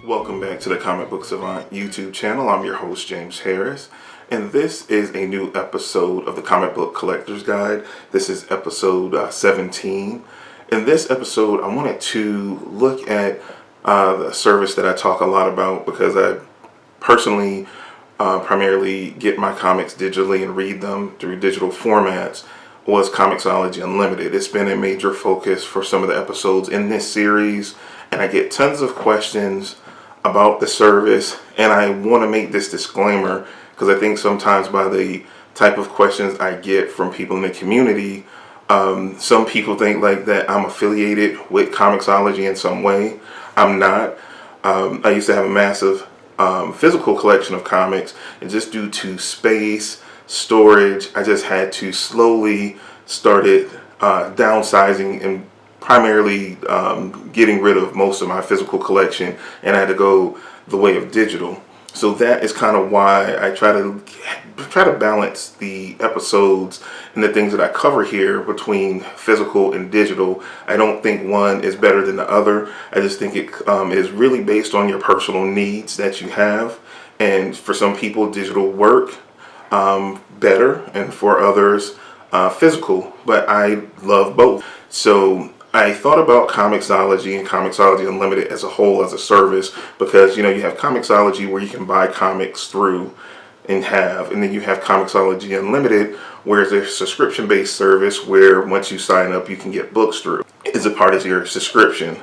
Welcome back to the Comic Book Savant YouTube channel. I'm your host, James Harris, and this is a new episode of the Comic Book Collector's Guide. This is episode 17. In this episode, I wanted to look at the service that I talk a lot about because I personally primarily get my comics digitally and read them through digital formats, was Comixology Unlimited. It's been a major focus for some of the episodes in this series, and I get tons of questions about the service, and I want to make this disclaimer because I think sometimes by the type of questions I get from people in the community, some people think like that I'm affiliated with Comixology in some way. I'm not. I used to have a massive physical collection of comics, and just due to space, storage, I just had to slowly started downsizing and primarily getting rid of most of my physical collection, and I had to go the way of digital. So that is kind of why I try to balance the episodes and the things that I cover here between physical and digital. I don't think one is better than the other. I just think it is really based on your personal needs that you have, and for some people digital work better, and for others physical, but I love both. So I thought about Comixology and Comixology Unlimited as a whole, as a service, because you have Comixology where you can buy comics through and then you have Comixology Unlimited, where it's a subscription-based service where once you sign up you can get books through as a part of your subscription.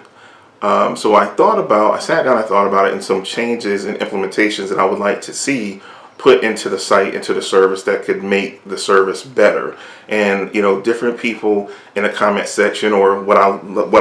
So I sat down, I thought about it, and some changes and implementations that I would like to see put into the site, into the service, that could make the service better. And different people in the comment section, or what I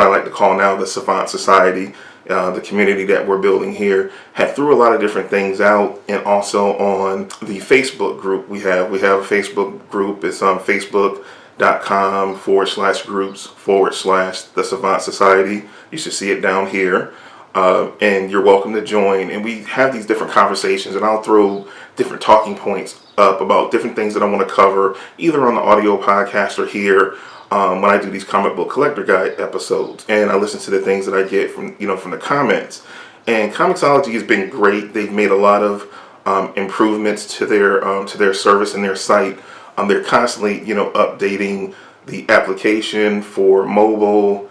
like to call now the Savant Society, the community that we're building here, have threw a lot of different things out. And also on the Facebook group we have a Facebook group. It's on facebook.com/groups/the Savant Society. You should see it down here. And you're welcome to join, and we have these different conversations, and I'll throw different talking points up about different things that I want to cover either on the audio podcast or here when I do these comic book collector guide episodes, and I listen to the things that I get from from the comments. And Comixology has been great. They've made a lot of improvements to their service and their site. They're constantly updating the application for mobile,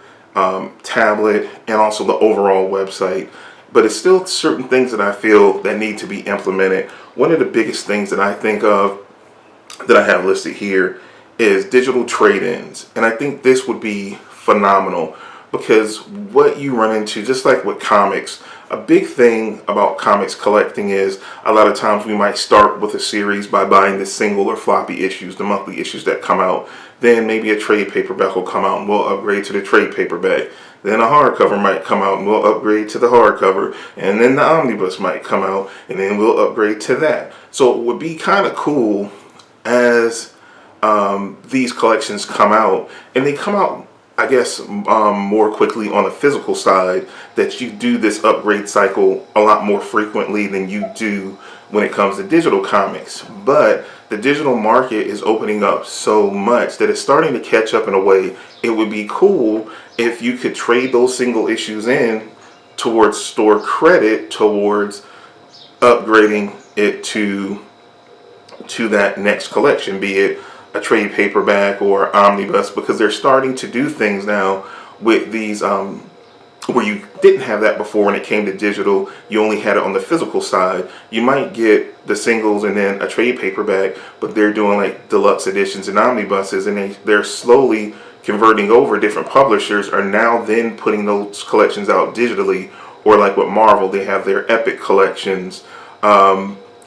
tablet, and also the overall website. But it's still certain things that I feel that need to be implemented. One of the biggest things that I think of that I have listed here is digital trade-ins, and I think this would be phenomenal, because what you run into, just like with comics, a big thing about comics collecting is a lot of times we might start with a series by buying the single or floppy issues, the monthly issues that come out. Then maybe a trade paperback will come out and we'll upgrade to the trade paperback. Then a hardcover might come out and we'll upgrade to the hardcover. And then the omnibus might come out and then we'll upgrade to that. So it would be kind of cool as these collections come out, and they come out, I guess, more quickly on the physical side, that you do this upgrade cycle a lot more frequently than you do when it comes to digital comics. But the digital market is opening up so much that it's starting to catch up in a way. It would be cool if you could trade those single issues in towards store credit, towards upgrading it to that next collection, be it a trade paperback or omnibus, because they're starting to do things now with these where you didn't have that before. When it came to digital, you only had it on the physical side. You might get the singles and then a trade paperback, but they're doing like deluxe editions and omnibuses, and they're slowly converting over. Different publishers are now then putting those collections out digitally, or like with Marvel, they have their Epic collections.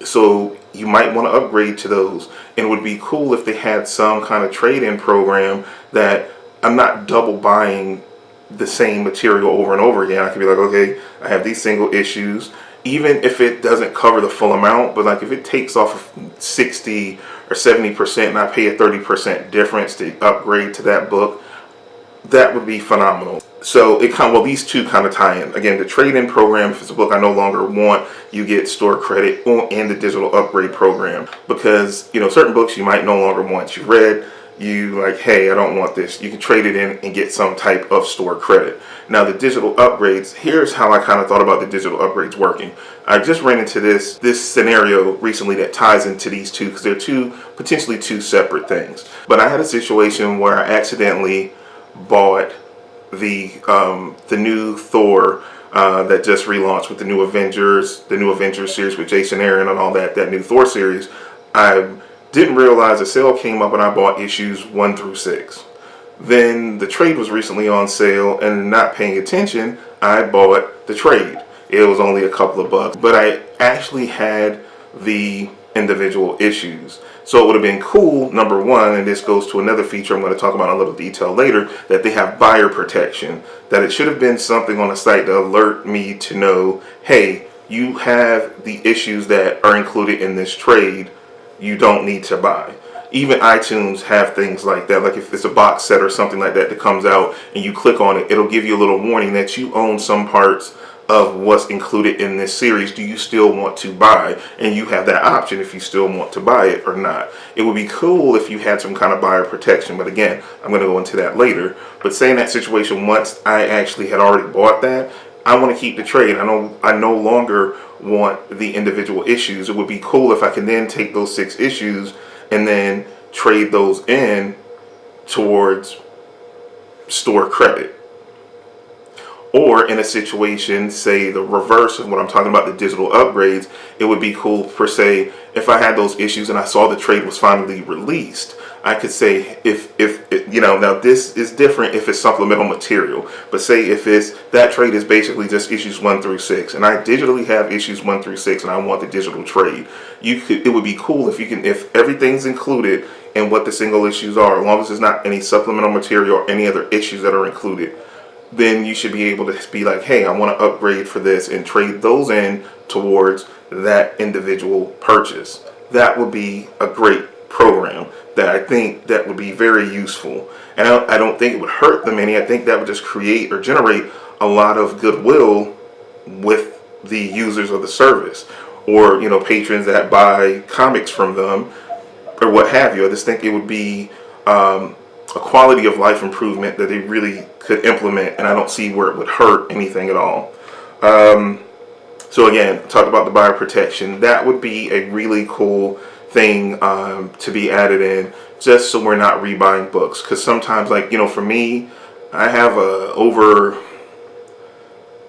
So you might want to upgrade to those, and it would be cool if they had some kind of trade-in program that I'm not double buying the same material over and over again. I could be like, okay, I have these single issues, even if it doesn't cover the full amount, but like if it takes off 60 or 70% and I pay a 30% difference to upgrade to that book, that would be phenomenal. So these two kind of tie in. Again, the trade-in program, if it's a book I no longer want, you get store credit, and the digital upgrade program, because certain books you might no longer want. You read you like, hey, I don't want this, you can trade it in and get some type of store credit. Now the digital upgrades, here's how I kind of thought about the digital upgrades working. I just ran into this scenario recently that ties into these two, because they're potentially two separate things. But I had a situation where I accidentally bought the new Thor that just relaunched with the new Avengers series with Jason Aaron and all that new Thor series. I didn't realize a sale came up and I bought issues 1 through 6. Then the trade was recently on sale, and not paying attention, I bought the trade. It was only a couple of bucks, but I actually had the individual issues. So it would have been cool, number one, and this goes to another feature I'm going to talk about in a little detail later, that they have buyer protection. That it should have been something on the site to alert me to know, hey, you have the issues that are included in this trade, you don't need to buy. Even iTunes have things like that. Like if it's a box set or something like that that comes out and you click on it, it'll give you a little warning that you own some parts of what's included in this series. Do you still want to buy? And you have that option if you still want to buy it or not. It would be cool if you had some kind of buyer protection, but again, I'm going to go into that later. But say in that situation, once I actually had already bought that, I want to keep the trade. I no longer want the individual issues. It would be cool if I can then take those 6 issues and then trade those in towards store credit. Or in a situation, say the reverse of what I'm talking about, the digital upgrades, it would be cool per se if I had those issues and I saw the trade was finally released. I could say if now this is different if it's supplemental material, but say if that trade is basically just issues 1 through 6, and I digitally have issues 1 through 6, and I want the digital trade. It would be cool if everything's included in what the single issues are, as long as there's not any supplemental material or any other issues that are included. Then you should be able to be like, hey, I want to upgrade for this and trade those in towards that individual purchase. That would be a great program that I think that would be very useful. And I don't think it would hurt them any. I think that would just create or generate a lot of goodwill with the users of the service, or patrons that buy comics from them or what have you. I just think it would be a quality of life improvement that they really could implement, and I don't see where it would hurt anything at all. So again, talk about the buyer protection. That would be a really cool thing to be added in, just so we're not rebuying books. Because sometimes, for me, I have over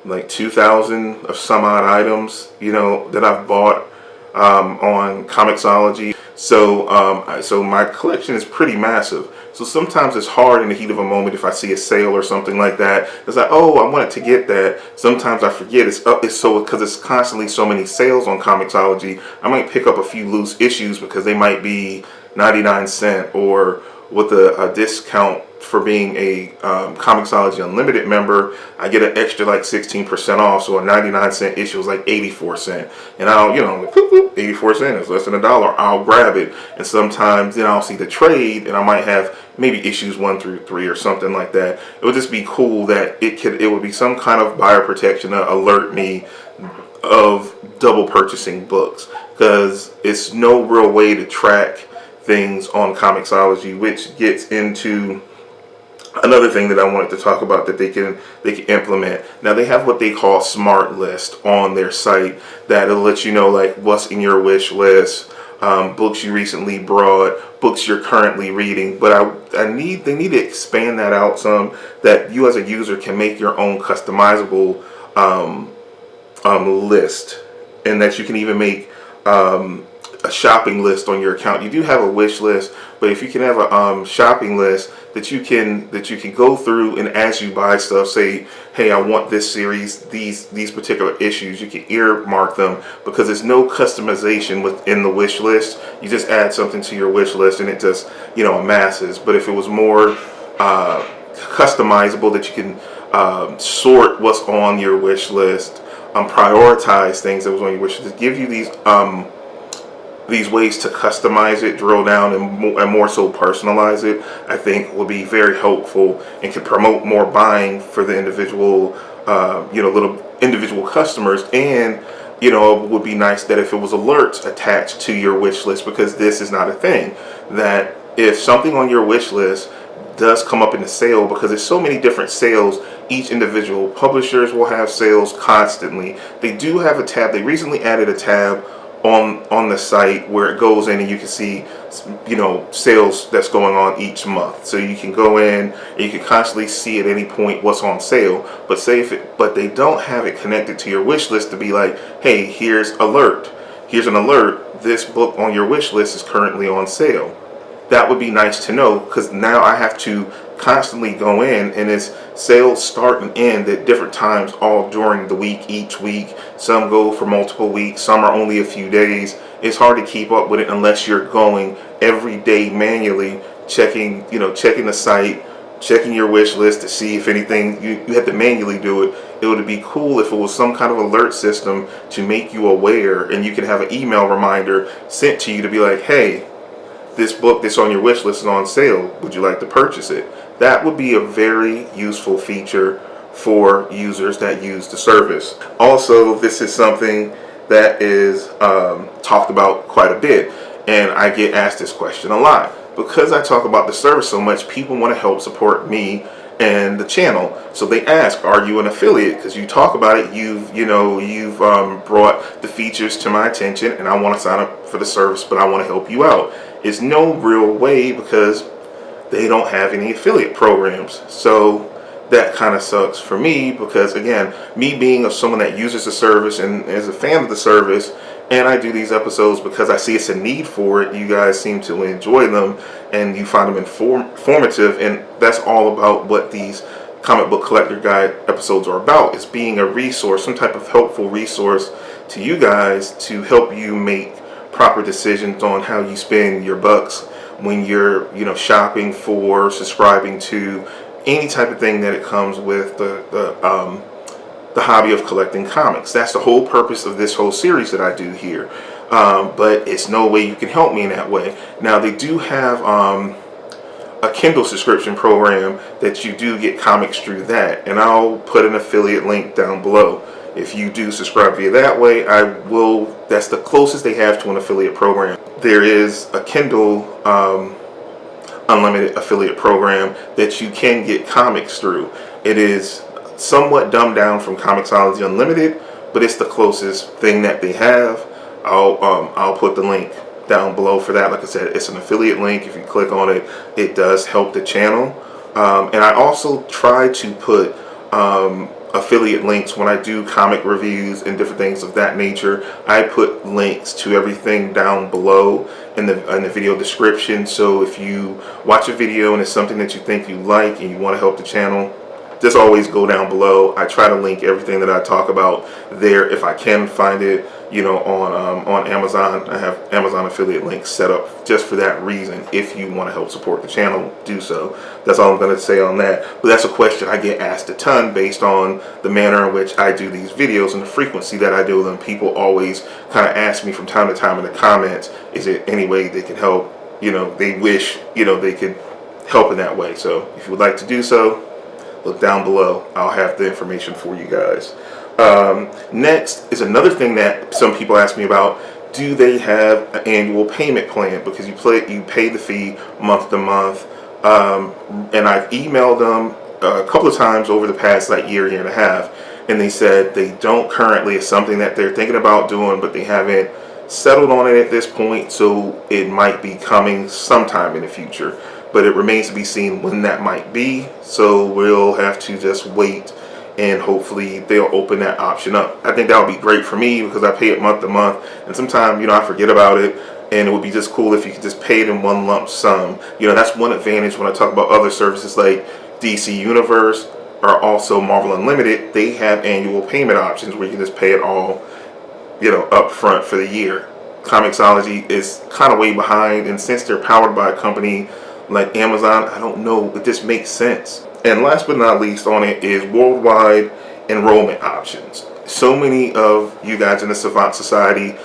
2,000 of some odd items, that I've bought on Comixology. So my collection is pretty massive. So sometimes it's hard in the heat of a moment if I see a sale or something like that. It's like, oh, I wanted to get that. Sometimes I forget because it's constantly so many sales on Comixology. I might pick up a few loose issues because they might be 99¢, or with a discount for being a Comixology Unlimited member, I get an extra 16% off. So a 99¢ issue is 84¢, and I'll 84¢ is less than $1. I'll grab it, and sometimes then I'll see the trade, and I might have maybe issues 1 through 3 or something like that. It would just be cool that it would be some kind of buyer protection to alert me of double purchasing books, because it's no real way to track things on Comixology, which gets into another thing that I wanted to talk about that they can implement. Now they have what they call Smart List on their site that'll let you know what's in your wish list, books you recently bought, books you're currently reading. But they need to expand that out some, that you as a user can make your own customizable list, and that you can even make a shopping list on your account. You do have a wish list, but if you can have a shopping list that you can go through, and as you buy stuff, say, hey, I want this series, these particular issues, you can earmark them, because there's no customization within the wish list. You just add something to your wish list and it just amasses. But if it was more customizable, that you can sort what's on your wish list, prioritize things that was on your wish list, give you these ways to customize it, drill down, and more so personalize it, I think will be very helpful and can promote more buying for the individual, little individual customers. And it would be nice that if it was alerts attached to your wish list, because this is not a thing that if something on your wish list does come up in the sale, because there's so many different sales, each individual publishers will have sales constantly. They do have a tab. They recently added a tab on the site where it goes in and you can see, you know, sales that's going on each month. So you can go in and you can constantly see at any point what's on sale. But but they don't have it connected to your wish list to be like, hey, here's an alert. This book on your wish list is currently on sale. That would be nice to know, because now I have to constantly go in, and it's sales start and end at different times all during the week, each week. Some go for multiple weeks, some are only a few days. It's hard to keep up with it unless you're going every day manually, checking the site, checking your wish list to see if anything, you have to manually do it. It would be cool if it was some kind of alert system to make you aware, and you can have an email reminder sent to you to be like, hey, this book that's on your wish list is on sale. Would you like to purchase it? That would be a very useful feature for users that use the service. Also, this is something that is talked about quite a bit, and I get asked this question a lot. Because I talk about the service so much, people want to help support me and the channel. So they ask, are you an affiliate? Because you talk about it, you've brought the features to my attention, and I want to sign up for the service, but I want to help you out. It's no real way, because they don't have any affiliate programs. So that kind of sucks for me, because again, me being someone that uses the service and is a fan of the service, and I do these episodes because I see it's a need for it. You guys seem to enjoy them and you find them informative, and that's all about what these comic book collector guide episodes are about. It's being a resource, some type of helpful resource to you guys to help you make proper decisions on how you spend your bucks when you're shopping for, subscribing to any type of thing that it comes with the hobby of collecting comics. That's the whole purpose of this whole series that I do here. But it's no way you can help me in that way. Now, they do have a Kindle subscription program that you do get comics through that, and I'll put an affiliate link down below. If you do subscribe via that way, that's the closest they have to an affiliate program. There is a Kindle Unlimited affiliate program that you can get comics through. It is somewhat dumbed down from Comixology Unlimited, but it's the closest thing that they have. I'll put the link down below for that. Like I said, it's an affiliate link. If you click on it, it does help the channel. And I also try to put affiliate links when I do comic reviews and different things of that nature. I put links to everything down below in the video description. So if you watch a video and it's something that you think you like and you want to help the channel, just always go down below. I try to link everything that I talk about there if I can find it, on Amazon. I have Amazon affiliate links set up just for that reason. If you want to help support the channel, do so. That's all I'm going to say on that. But that's a question I get asked a ton based on the manner in which I do these videos and the frequency that I do them. People always kind of ask me from time to time in the comments, is there any way they can help? They wish, they could help in that way. So if you would like to do so, look down below. I'll have the information for you guys. Next is another thing that some people ask me about. Do they have an annual payment plan? Because you pay the fee month to month. And I've emailed them a couple of times over the past year and a half, and they said they don't currently. It's something that they're thinking about doing, but they haven't settled on it at this point. So it might be coming sometime in the future, but it remains to be seen when that might be. So we'll have to just wait, and hopefully they'll open that option up. I think that would be great for me, because I pay it month to month, and sometimes I forget about it, and it would be just cool if you could just pay it in one lump sum. That's one advantage when I talk about other services like DC Universe or also Marvel Unlimited. They have annual payment options where you can just pay it all up front for the year. Comixology is kind of way behind, and since they're powered by a company like Amazon, I don't know if this makes sense. And last but not least on it is worldwide enrollment options. So many of you guys in the Savant Society,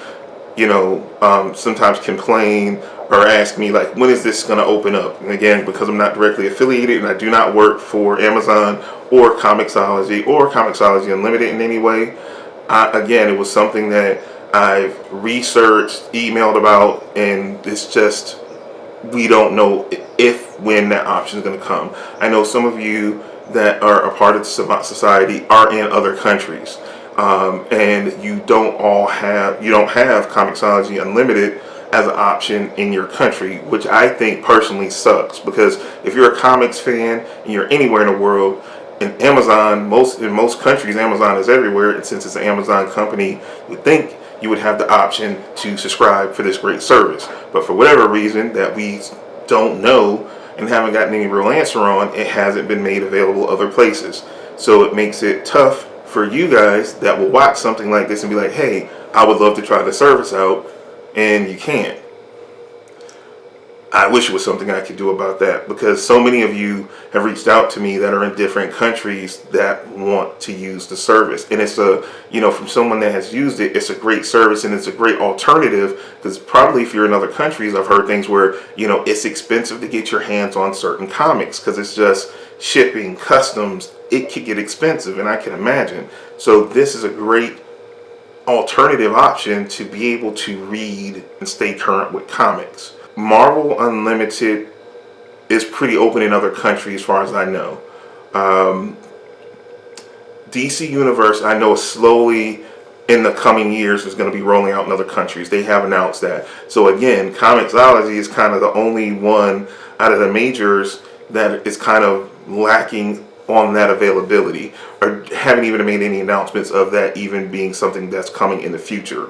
sometimes complain or ask me when is this going to open up? And again, because I'm not directly affiliated and I do not work for Amazon or Comixology Unlimited in any way, again, it was something that I've researched, emailed about, and it's just we don't know when that option is going to come. I know some of you that are a part of the Savant Society are in other countries, and you don't have Comixology Unlimited as an option in your country, which I think personally sucks, because if you're a comics fan and you're anywhere in the world, in Amazon, in most countries, Amazon is everywhere, and since it's an Amazon company, you think you would have the option to subscribe for this great service. But for whatever reason that we don't know and haven't gotten any real answer on, it hasn't been made available other places. So it makes it tough for you guys that will watch something like this and be like, hey, I would love to try the service out, and you can't. I wish it was something I could do about that, because so many of you have reached out to me that are in different countries that want to use the service. And it's from someone that has used it, it's a great service and it's a great alternative, because probably if you're in other countries, I've heard things where, it's expensive to get your hands on certain comics because it's just shipping, customs, it could get expensive, and I can imagine. So this is a great alternative option to be able to read and stay current with comics. Marvel Unlimited is pretty open in other countries as far as I know. DC Universe, I know, slowly in the coming years is going to be rolling out in other countries. They have announced that. So again, Comixology is kind of the only one out of the majors that is kind of lacking on that availability, or haven't even made any announcements of that even being something that's coming in the future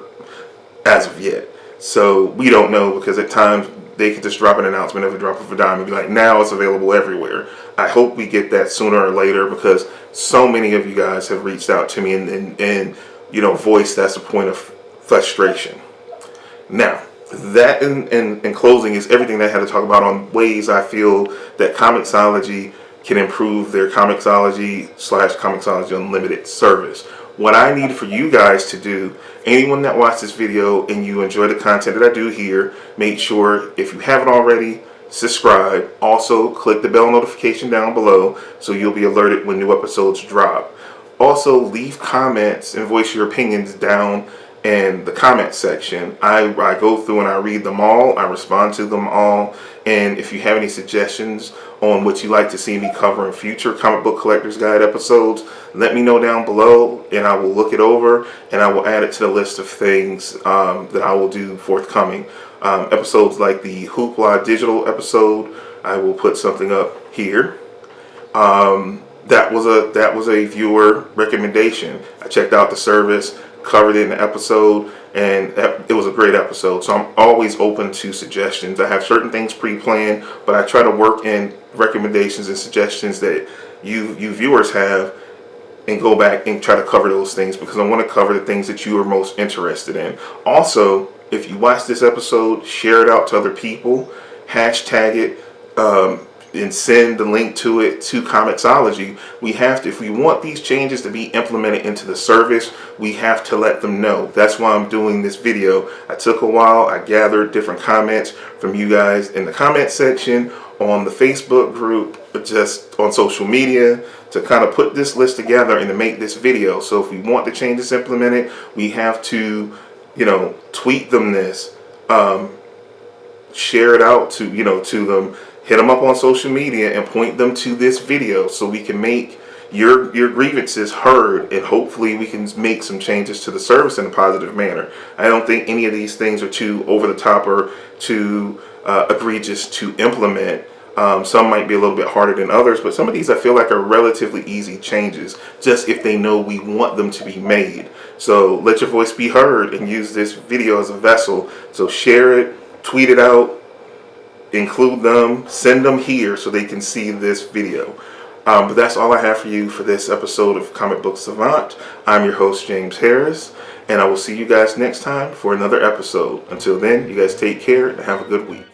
as of yet. So we don't know, because at times they could just drop an announcement of a drop of a dime and be like, now it's available everywhere. I hope we get that sooner or later, because so many of you guys have reached out to me and voiced that's a point of frustration. Now, that in closing is everything that I had to talk about on ways I feel that Comixology can improve their Comixology/Comixology Unlimited service. What I need for you guys to do, anyone that watched this video and you enjoy the content that I do here, make sure, if you haven't already, subscribe. Also, click the bell notification down below so you'll be alerted when new episodes drop. Also, leave comments and voice your opinions down in the comment section. I go through and I read them all. I respond to them all. And if you have any suggestions on what you'd like to see me cover in future Comic Book Collector's Guide episodes, let me know down below, and I will look it over and I will add it to the list of things that I will do forthcoming. Episodes like the Hoopla digital episode, I will put something up here. That was a viewer recommendation. I checked out the service, covered it in the episode, and it was a great episode. So I'm always open to suggestions. I have certain things pre-planned, but I try to work in recommendations and suggestions that you viewers have, and go back and try to cover those things, because I want to cover the things that you are most interested in. Also, if you watch this episode, share it out to other people, hashtag it, and send the link to it to Comixology. We have to, if we want these changes to be implemented into the service, we have to let them know. That's why I'm doing this video. I took a while. I gathered different comments from you guys in the comment section, on the Facebook group, just on social media, to kind of put this list together and to make this video. So if we want the changes implemented, we have to, tweet them this, share it out to them, hit them up on social media and point them to this video so we can make your grievances heard, and hopefully we can make some changes to the service in a positive manner. I don't think any of these things are too over the top or too egregious to implement. Some might be a little bit harder than others, but some of these I feel like are relatively easy changes, just if they know we want them to be made. So let your voice be heard and use this video as a vessel. So share it, tweet it out, include them, send them here so they can see this video. But that's all I have for you for this episode of Comic Book Savant. I'm your host, James Harris, and I will see you guys next time for another episode. Until then, you guys take care and have a good week.